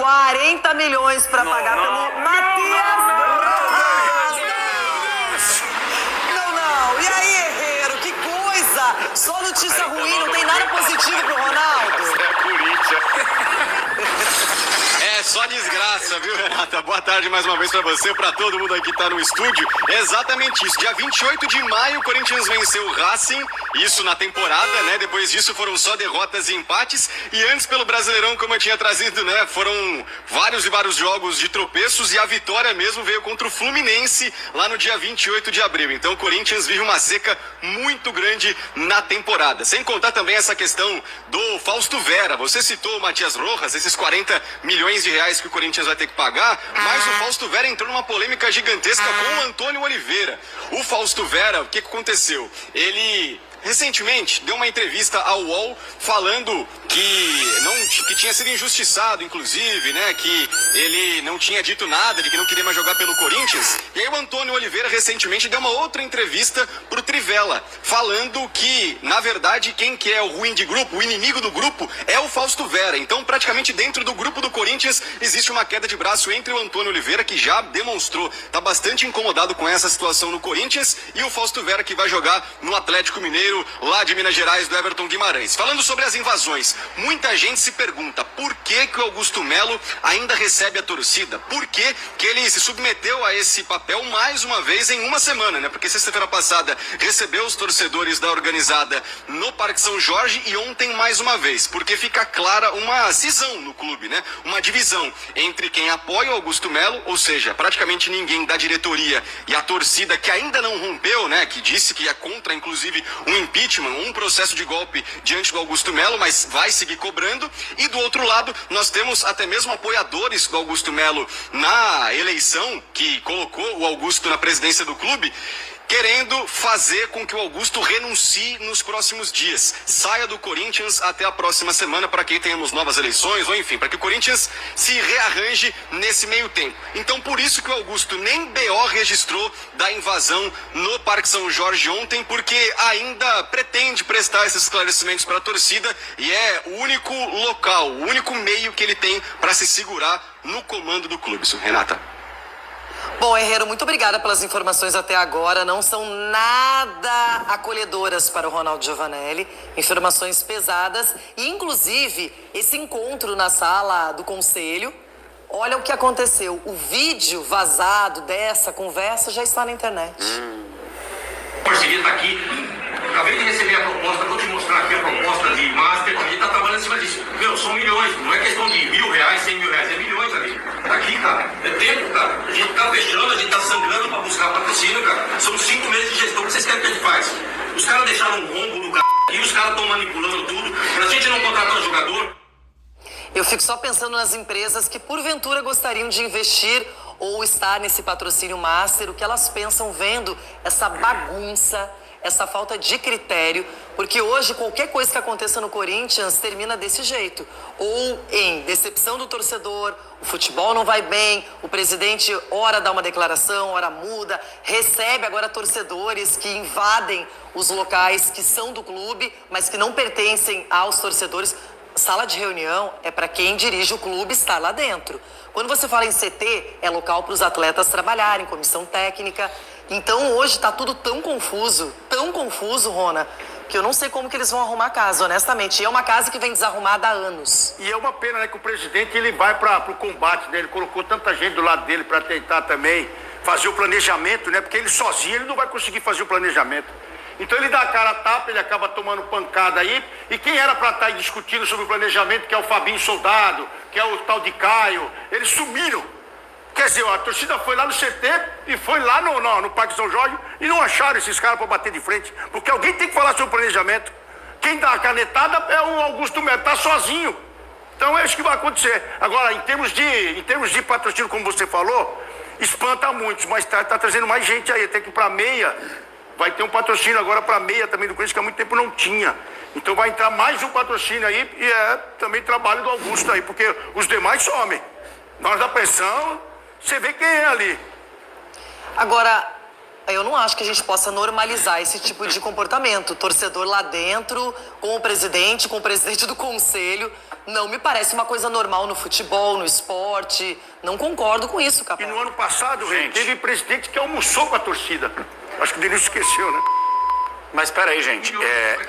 40 milhões pra pagar pelo Matias Rojas. Não. E aí, Herrero, que coisa! Só notícia ruim, não tem nada positivo pro Ronaldo. É Corinthians. É só desgraça, viu, Renata? Boa tarde mais uma vez pra você, pra todo mundo aqui que tá no estúdio. É exatamente isso. Dia 28 de maio, o Corinthians venceu o Racing, isso na temporada, né? Depois disso foram só derrotas e empates. E antes pelo Brasileirão, como eu tinha trazido, né? Foram vários e vários jogos de tropeços e a vitória mesmo veio contra o Fluminense lá no dia 28 de abril. Então o Corinthians vive uma seca muito grande na temporada. Sem contar também essa questão do Fausto Vera. Você citou o Matias Rojas, esses 40 milhões de reais que o Corinthians vai ter que pagar, mas o Fausto Vera entrou numa polêmica gigantesca com o Antônio Oliveira. O Fausto Vera, o que aconteceu? Ele recentemente deu uma entrevista ao UOL falando que tinha sido injustiçado, inclusive, né? Que ele não tinha dito nada, de que não queria mais jogar pelo Corinthians. E aí o Antônio Oliveira recentemente deu uma outra entrevista pro Trivela, falando que, na verdade, quem que é o ruim de grupo, o inimigo do grupo, é o Fausto Vera. Então, praticamente dentro do grupo do Corinthians, existe uma queda de braço entre o Antônio Oliveira, que já demonstrou, tá bastante incomodado com essa situação no Corinthians, e o Fausto Vera, que vai jogar no Atlético Mineiro, lá de Minas Gerais, do Everton Guimarães. Falando sobre as invasões, muita gente se pergunta por que o Augusto Melo ainda recebe a torcida? Por que ele se submeteu a esse papel mais uma vez em uma semana, né? Porque sexta-feira passada recebeu os torcedores da organizada no Parque São Jorge e ontem mais uma vez, porque fica clara uma cisão no clube, né? Uma divisão entre quem apoia o Augusto Melo, ou seja, praticamente ninguém da diretoria, e a torcida que ainda não rompeu, né? Que disse que é contra, inclusive, um impeachment, um processo de golpe diante do Augusto Melo, mas vai seguir cobrando. E do outro lado, nós temos até mesmo apoiadores do Augusto Melo na eleição que colocou o Augusto na presidência do clube, querendo fazer com que o Augusto renuncie nos próximos dias. Saia do Corinthians até a próxima semana para que tenhamos novas eleições, ou enfim, para que o Corinthians se rearranje nesse meio tempo. Então, por isso que o Augusto nem BO registrou da invasão no Parque São Jorge ontem, porque ainda pretende prestar esses esclarecimentos para a torcida e é o único local, o único meio que ele tem para se segurar no comando do clube. Renata. Bom, Herrero, muito obrigada pelas informações até agora. Não são nada acolhedoras para o Ronaldo Giovanelli. Informações pesadas. E, inclusive, esse encontro na sala do conselho, olha o que aconteceu. O vídeo vazado dessa conversa já está na internet. O parceria está aqui. Acabei de receber a proposta, vou te mostrar aqui a proposta de Master. A gente está trabalhando em cima disso. Meu, são milhões. Não é questão de R$1.000, R$100.000. É milhões ali. Tá aqui, cara. É tempo, cara. A gente tá fechando, a gente tá sangrando pra buscar patrocínio, cara. São 5 meses de gestão. O que vocês querem que a gente faz? Os caras deixaram um rombo no c... e os caras estão manipulando tudo. Pra gente não contratar o jogador. Eu fico só pensando nas empresas que, porventura, gostariam de investir ou estar nesse patrocínio Master. O que elas pensam vendo essa bagunça, essa falta de critério, porque hoje qualquer coisa que aconteça no Corinthians termina desse jeito, ou em decepção do torcedor, o futebol não vai bem, o presidente ora dá uma declaração, ora muda, recebe agora torcedores que invadem os locais que são do clube, mas que não pertencem aos torcedores. Sala de reunião é para quem dirige o clube estar lá dentro. Quando você fala em CT, é local para os atletas trabalharem, comissão técnica. Então hoje está tudo tão confuso, Rona, que eu não sei como que eles vão arrumar a casa, honestamente. E é uma casa que vem desarrumada há anos. E é uma pena, né, que o presidente ele vai para o combate, né? Ele colocou tanta gente do lado dele para tentar também fazer o planejamento, né? Porque ele sozinho ele não vai conseguir fazer o planejamento. Então ele dá a cara a tapa, ele acaba tomando pancada aí. E quem era para estar aí discutindo sobre o planejamento, que é o Fabinho Soldado, que é o tal de Caio, eles sumiram. Quer dizer, a torcida foi lá no CT e foi lá no Parque São Jorge e não acharam esses caras para bater de frente. Porque alguém tem que falar sobre o planejamento. Quem dá a canetada é o Augusto Melo, tá sozinho. Então é isso que vai acontecer. Agora, em termos de patrocínio, como você falou, espanta muitos, mas tá trazendo mais gente aí. Tem que ir para meia. Vai ter um patrocínio agora para meia também do Corinthians, que há muito tempo não tinha. Então vai entrar mais um patrocínio aí e é também trabalho do Augusto aí, porque os demais somem. Na hora da pressão, você vê quem é ali. Agora, eu não acho que a gente possa normalizar esse tipo de comportamento. Torcedor lá dentro, com o presidente do conselho, Não me parece uma coisa normal no futebol, no esporte. Não concordo com isso, E Capela. no ano passado, teve presidente que almoçou com a torcida. Acho que o Denilson esqueceu, né? Mas peraí, gente.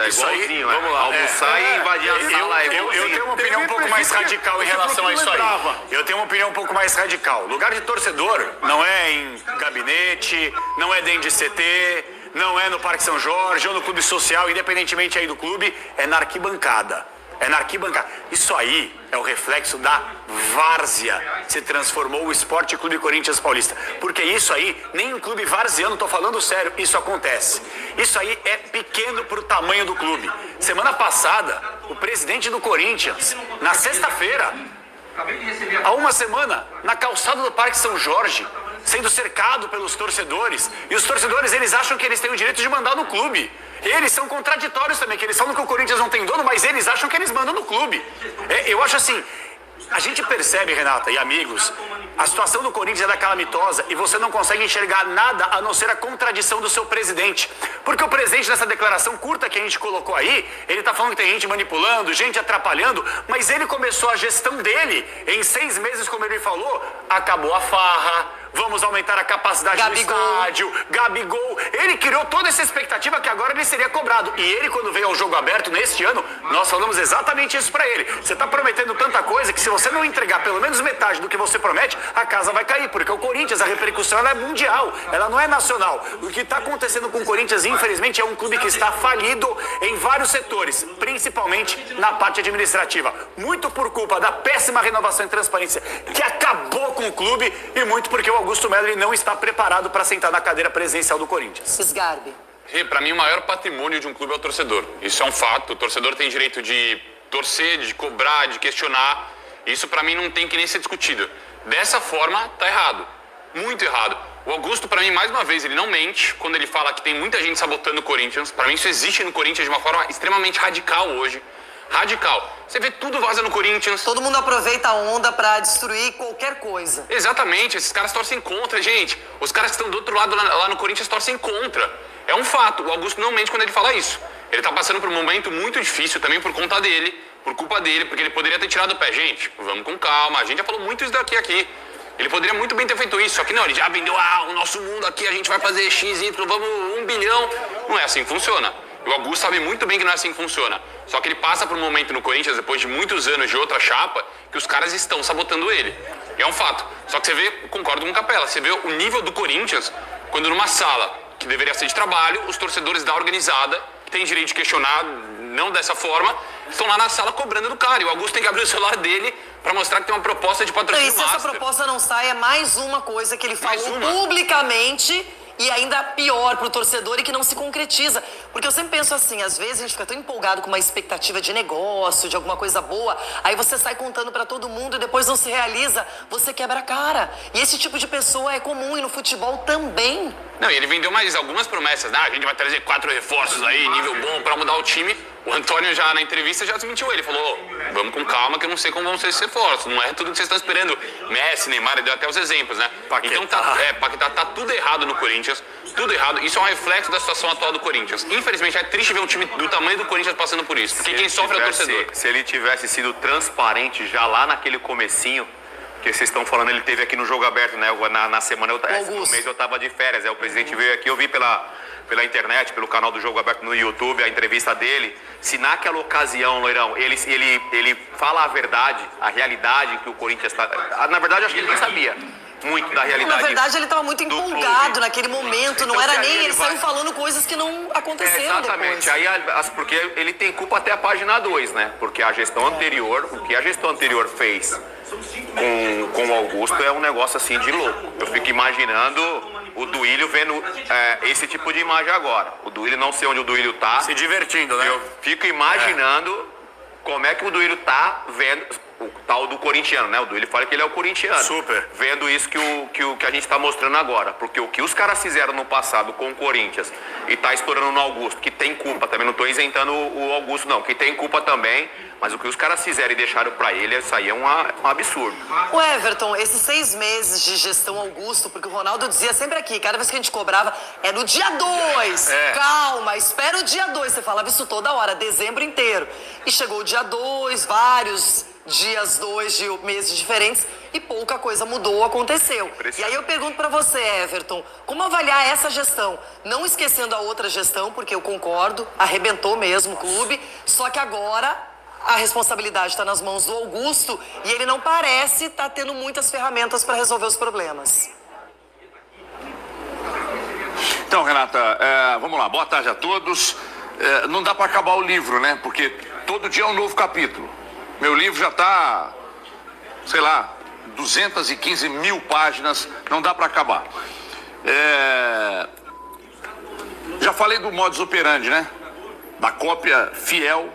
Isso aí, igualzinho, vamos lá. Almoçar e invadir a sala é Eu igualzinho. tenho uma opinião um pouco mais radical em relação a isso aí. Eu tenho uma opinião um pouco mais radical. Lugar de torcedor não é em gabinete, não é dentro de CT, não é no Parque São Jorge ou no clube social, independentemente aí do clube, é na arquibancada. É na arquibancada. Isso aí é o reflexo da várzea. Se transformou o Esporte Clube Corinthians Paulista. Porque isso aí, nem um clube varziano, tô falando sério, isso acontece. Isso aí é pequeno pro tamanho do clube. Semana passada, o presidente do Corinthians, na sexta-feira, há uma semana, na calçada do Parque São Jorge, sendo cercado pelos torcedores. E os torcedores, eles acham que eles têm o direito de mandar no clube. Eles são contraditórios também, que eles falam que o Corinthians não tem dono, mas eles acham que eles mandam no clube. Eu acho assim, a gente percebe, Renata e amigos, a situação do Corinthians é calamitosa e você não consegue enxergar nada a não ser a contradição do seu presidente. Porque o presidente, nessa declaração curta que a gente colocou aí, ele tá falando que tem gente manipulando, gente atrapalhando, mas ele começou a gestão dele em 6 meses, como ele falou, acabou a farra, vamos aumentar a capacidade Gabigol. do estádio, Gabigol. Ele criou toda essa expectativa que agora ele seria cobrado. E ele, quando veio ao jogo aberto neste ano, nós falamos exatamente isso pra ele. Você tá prometendo tanta coisa que se você não entregar pelo menos metade do que você promete, a casa vai cair. Porque o Corinthians, a repercussão ela é mundial, ela não é nacional. O que tá acontecendo com o Corinthians, infelizmente, é um clube que está falido em vários setores, principalmente na parte administrativa. Muito por culpa da péssima renovação e transparência que acabou com o clube e muito porque o Augusto Melo ele não está preparado para sentar na cadeira presidencial do Corinthians. Sgarbi. Para mim, o maior patrimônio de um clube é o torcedor. Isso é um fato. O torcedor tem direito de torcer, de cobrar, de questionar. Isso, para mim, não tem que nem ser discutido. Dessa forma, tá errado. Muito errado. O Augusto, para mim, mais uma vez, ele não mente quando ele fala que tem muita gente sabotando o Corinthians. Para mim, isso existe no Corinthians de uma forma extremamente radical hoje. Radical. Você vê tudo vaza no Corinthians. Todo mundo aproveita a onda pra destruir qualquer coisa. Exatamente, esses caras torcem contra, gente. Os caras que estão do outro lado lá no Corinthians torcem contra. É um fato, o Augusto não mente quando ele fala isso. Ele tá passando por um momento muito difícil também por conta dele, por culpa dele, porque ele poderia ter tirado o pé. Gente, vamos com calma, a gente já falou muito isso daqui aqui. Ele poderia muito bem ter feito isso, só que não, ele já vendeu, o nosso mundo aqui, a gente vai fazer X, Y, vamos 1 bilhão. Não é assim que funciona. O Augusto sabe muito bem que não é assim que funciona. Só que ele passa por um momento no Corinthians, depois de muitos anos de outra chapa, que os caras estão sabotando ele. E é um fato. Só que você vê, concordo com o Capela, você vê o nível do Corinthians, quando numa sala que deveria ser de trabalho, os torcedores da organizada, que tem direito de questionar, não dessa forma, estão lá na sala cobrando do cara. E o Augusto tem que abrir o celular dele para mostrar que tem uma proposta de patrocínio E se essa proposta não sai, é mais uma coisa que ele falou publicamente e ainda pior pro torcedor e que não se concretiza. Porque eu sempre penso assim, às vezes a gente fica tão empolgado com uma expectativa de negócio, de alguma coisa boa, aí você sai contando pra todo mundo e depois não se realiza, você quebra a cara. E esse tipo de pessoa é comum e no futebol também. Não, e ele vendeu mais algumas promessas, né? A gente vai trazer 4 reforços aí, nível bom, pra mudar o time. O Antônio já na entrevista já desmentiu ele, falou, vamos com calma que eu não sei como vão ser esses reforços, não é tudo que vocês estão esperando. Messi, Neymar, ele deu até os exemplos, né? Paquetá. Então Paquetá tá tudo errado no Corinthians, tudo errado. Isso é um reflexo da situação atual do Corinthians. Infelizmente é triste ver um time do tamanho do Corinthians passando por isso, porque quem sofre é o torcedor. Se ele tivesse sido transparente já lá naquele comecinho, que vocês estão falando, ele teve aqui no Jogo Aberto, né? Na semana, no mês eu tava de férias, o presidente veio aqui, eu vi pela internet, pelo canal do Jogo Aberto no YouTube, a entrevista dele. Se naquela ocasião, Loirão, ele fala a verdade, a realidade que o Corinthians está... Na verdade, eu acho que ele nem sabia muito da realidade. Na verdade, ele estava muito empolgado naquele momento, Então, não era se nem... aí Ele saiu falando coisas que não aconteceram exatamente. depois. Aí, porque ele tem culpa até a página 2, né? Porque a gestão anterior, o que a gestão anterior fez com o Augusto é um negócio assim de louco. Eu fico imaginando o Duílio vendo esse tipo de imagem agora. O Duílio, não sei onde o Duílio tá. Se divertindo, né? Eu fico imaginando como é que o Duílio tá vendo, o tal do corintiano, né? O Duílio fala que ele é o corintiano. Super. Vendo isso que a gente tá mostrando agora. Porque o que os caras fizeram no passado com o Corinthians e tá estourando no Augusto, que tem culpa também, não tô isentando o Augusto não, que tem culpa também, mas o que os caras fizeram e deixaram pra ele, isso aí é um absurdo. O Everton, esses 6 meses de gestão Augusto, porque o Ronaldo dizia sempre aqui, cada vez que a gente cobrava, é no dia 2. Calma, espera o dia 2. Você falava isso toda hora, dezembro inteiro. E chegou o dia 2, vários dias 2 de meses diferentes e pouca coisa mudou, aconteceu. E aí eu pergunto pra você, Everton, como avaliar essa gestão? Não esquecendo a outra gestão, porque eu concordo, arrebentou mesmo o clube, só que agora a responsabilidade está nas mãos do Augusto e ele não parece estar tendo muitas ferramentas para resolver os problemas. Então, Renata, vamos lá, boa tarde a todos. Não dá para acabar o livro, né? Porque todo dia é um novo capítulo. Meu livro já está, sei lá, 215 mil páginas, não dá para acabar. Já falei do modus operandi, né? Da cópia fiel,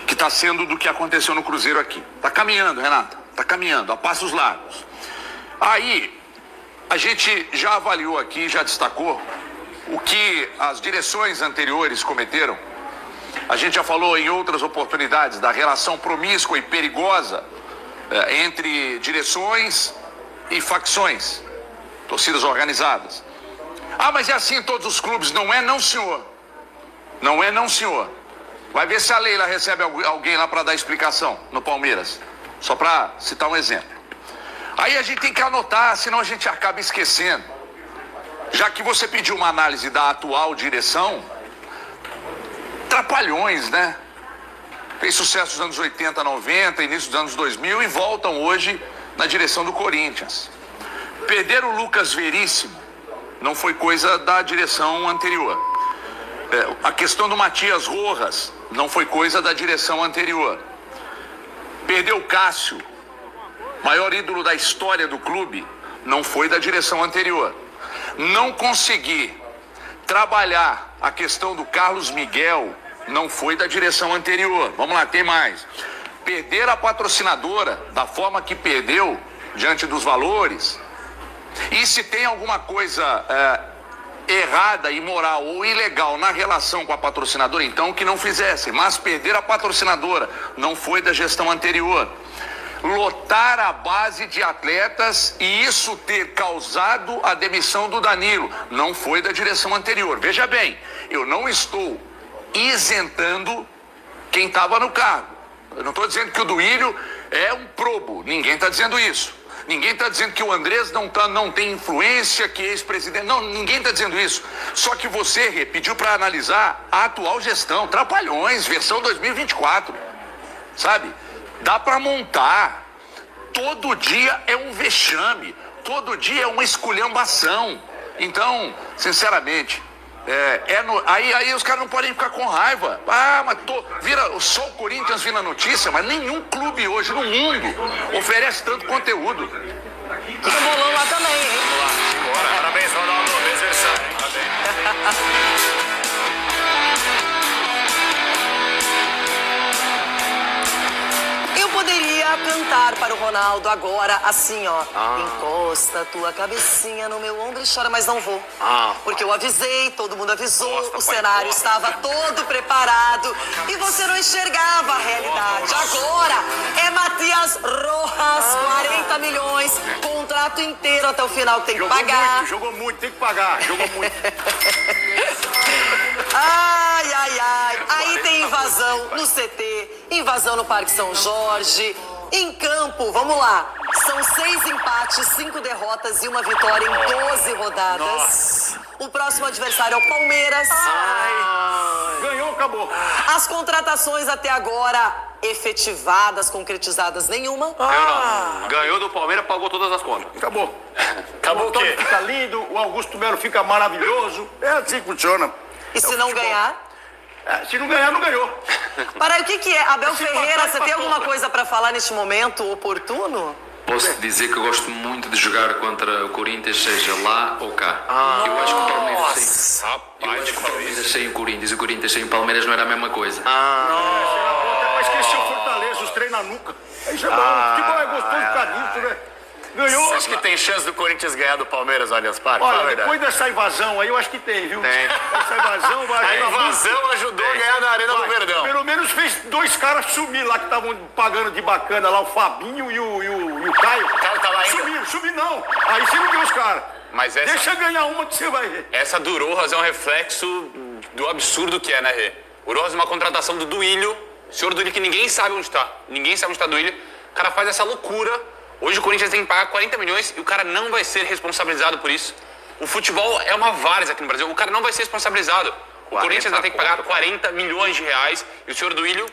que está sendo do que aconteceu no Cruzeiro aqui. Está caminhando, Renata, está caminhando, a passos largos. Aí, a gente já avaliou aqui, já destacou o que as direções anteriores cometeram. A gente já falou em outras oportunidades da relação promíscua e perigosa entre direções e facções, torcidas organizadas. Ah, mas é assim em todos os clubes. Não é não, senhor. Não é não, senhor. Vai ver se a Leila recebe alguém lá para dar explicação no Palmeiras. Só para citar um exemplo. Aí a gente tem que anotar, senão a gente acaba esquecendo. Já que você pediu uma análise da atual direção, trapalhões, né? Fez sucesso nos anos 80, 90, início dos anos 2000 e voltam hoje na direção do Corinthians. Perder o Lucas Veríssimo não foi coisa da direção anterior. A questão do Matias Rojas não foi coisa da direção anterior. Perder o Cássio, maior ídolo da história do clube, não foi da direção anterior. Não conseguir trabalhar a questão do Carlos Miguel não foi da direção anterior. Vamos lá, tem mais. Perder a patrocinadora da forma que perdeu, diante dos valores. E se tem alguma coisa errada, imoral ou ilegal na relação com a patrocinadora, então que não fizesse. Mas perder a patrocinadora não foi da gestão anterior. Lotar a base de atletas e isso ter causado a demissão do Danilo não foi da direção anterior. Veja bem, eu não estou isentando quem estava no cargo. Eu não estou dizendo que o Duílio é um probo, ninguém está dizendo isso. Ninguém está dizendo que o Andrés não tem influência, que é ex-presidente. Não, ninguém está dizendo isso. Só que você pediu para analisar a atual gestão, Trapalhões, versão 2024. Sabe? Dá para montar. Todo dia é um vexame. Todo dia é uma esculhambação. Então, sinceramente, aí os caras não podem ficar com raiva. Ah, mas só o Corinthians vira notícia, mas nenhum clube hoje no mundo oferece tanto conteúdo. E o bolão lá também, hein? Vamos lá, bora. Parabéns, Ronaldo. Versão. Parabéns. Eu poderia cantar para o Ronaldo agora, assim, ó. Encosta tua cabecinha no meu ombro e chora, mas não vou. Porque eu avisei, todo mundo avisou, o cenário estava todo preparado e você não enxergava a realidade. Agora é Matias Rojas, 40 milhões, contrato inteiro até o final que tem que pagar. Jogou muito, tem que pagar, jogou muito. Ai. Aí tem invasão no CT, invasão no Parque São Jorge. Em campo, vamos lá. São 6 empates, 5 derrotas e 1 vitória em 12 rodadas. Nossa. O próximo adversário é o Palmeiras. Ganhou, acabou. As contratações até agora efetivadas, concretizadas, nenhuma. Ganhou do Palmeiras, pagou todas as contas. Acabou. Acabou o o quê? Antônio fica lindo, o Augusto Melo fica maravilhoso. É assim que funciona. E se não ganhar? Se não ganhar, não ganhou. Para o que é? Abel Ferreira, você tem alguma coisa para falar neste momento oportuno? Posso dizer que eu gosto muito de jogar contra o Corinthians, seja lá ou cá. Eu acho que o Palmeiras sem o Corinthians e o Corinthians sem o Palmeiras não era a mesma coisa. Mas esqueceu o Fortaleza, os trem na nuca. Isso é bom, o futebol é gostoso por causa disso, né? Ganhou. Você acha que tem chance do Corinthians ganhar do Palmeiras no Allianz Parque? Olha, depois dessa invasão aí, eu acho que tem, viu? Tem. Essa invasão vai... A invasão ajudou a ganhar na Arena do Verdão. Pelo menos fez 2 caras sumir lá que estavam pagando de bacana lá, o Fabinho e o Caio. O Caio tá lá ainda? Sumiu não. Aí você não viu os caras. Mas essa, Deixa ganhar uma que você vai ver. essa do Rojas é um reflexo do absurdo que é, né, Rê? O Rojas é uma contratação do Duílio, o senhor Duílio que ninguém sabe onde tá. Ninguém sabe onde tá Duílio. O cara faz essa loucura. Hoje o Corinthians tem que pagar 40 milhões e o cara não vai ser responsabilizado por isso. O futebol é uma várzea aqui no Brasil. O cara não vai ser responsabilizado. O Corinthians vai ter que pagar 40 milhões de reais e o senhor Duílio...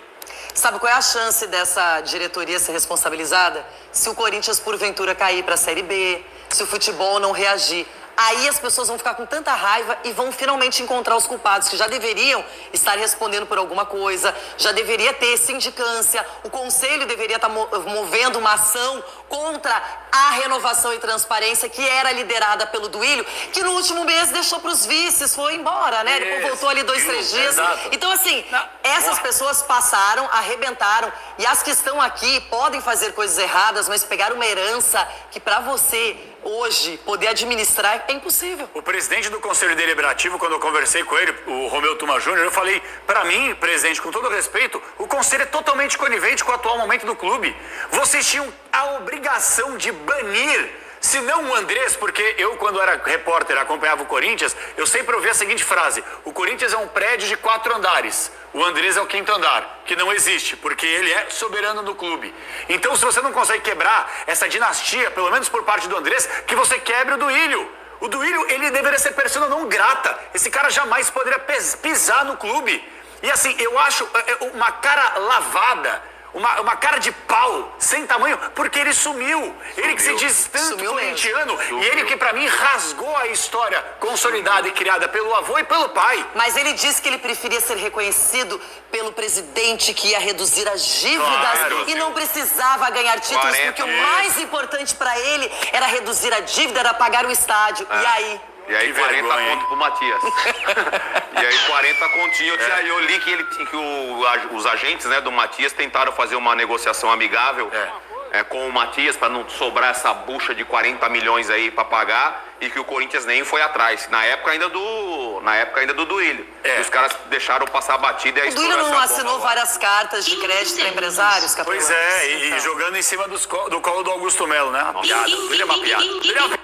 Sabe qual é a chance dessa diretoria ser responsabilizada? Se o Corinthians, porventura, cair para a Série B, se o futebol não reagir. Aí as pessoas vão ficar com tanta raiva e vão finalmente encontrar os culpados, que já deveriam estar respondendo por alguma coisa, já deveria ter sindicância, o conselho deveria estar movendo uma ação contra a renovação e transparência que era liderada pelo Duílio, que no último mês deixou para os vices, foi embora, né? Depois voltou ali 2, 3 dias. Exato. Então, assim, essas pessoas passaram, arrebentaram, e as que estão aqui podem fazer coisas erradas, mas pegar uma herança que para você hoje poder administrar é impossível. O presidente do Conselho Deliberativo, quando eu conversei com ele, o Romeu Tuma Júnior, eu falei, pra mim, presidente, com todo respeito, o Conselho é totalmente conivente com o atual momento do clube. Vocês tinham a obrigação de banir, se não o Andrés, porque eu, quando era repórter, acompanhava o Corinthians, eu sempre ouvia a seguinte frase: o Corinthians é um prédio de 4 andares, o Andrés é o 5º andar, que não existe, porque ele é soberano do clube. Então, se você não consegue quebrar essa dinastia, pelo menos por parte do Andrés, que você quebre o Duílio. O Duílio, ele deveria ser persona não grata. Esse cara jamais poderia pisar no clube. E assim, eu acho uma cara lavada, uma cara de pau, sem tamanho, porque ele sumiu. Ele que se diz tanto corintiano, e ele que pra mim rasgou a história consolidada e criada pelo avô e pelo pai. Mas ele disse que ele preferia ser reconhecido pelo presidente, que ia reduzir as dívidas e não precisava ganhar títulos, porque o mais importante pra ele era reduzir a dívida, era pagar o estádio. E aí? E aí 40 conto pro Matias. E aí 40 continho. Eu li que os agentes, né, do Matias tentaram fazer uma negociação amigável com o Matias para não sobrar essa bucha de 40 milhões aí para pagar, e que o Corinthians nem foi atrás. Na época ainda do Duílio. Os caras deixaram passar a batida e a O Duílio não assinou várias cartas de crédito para empresários, Capelão? Pois é, e jogando em cima do colo do Augusto Melo, né? Uma piada. Ele é uma piada.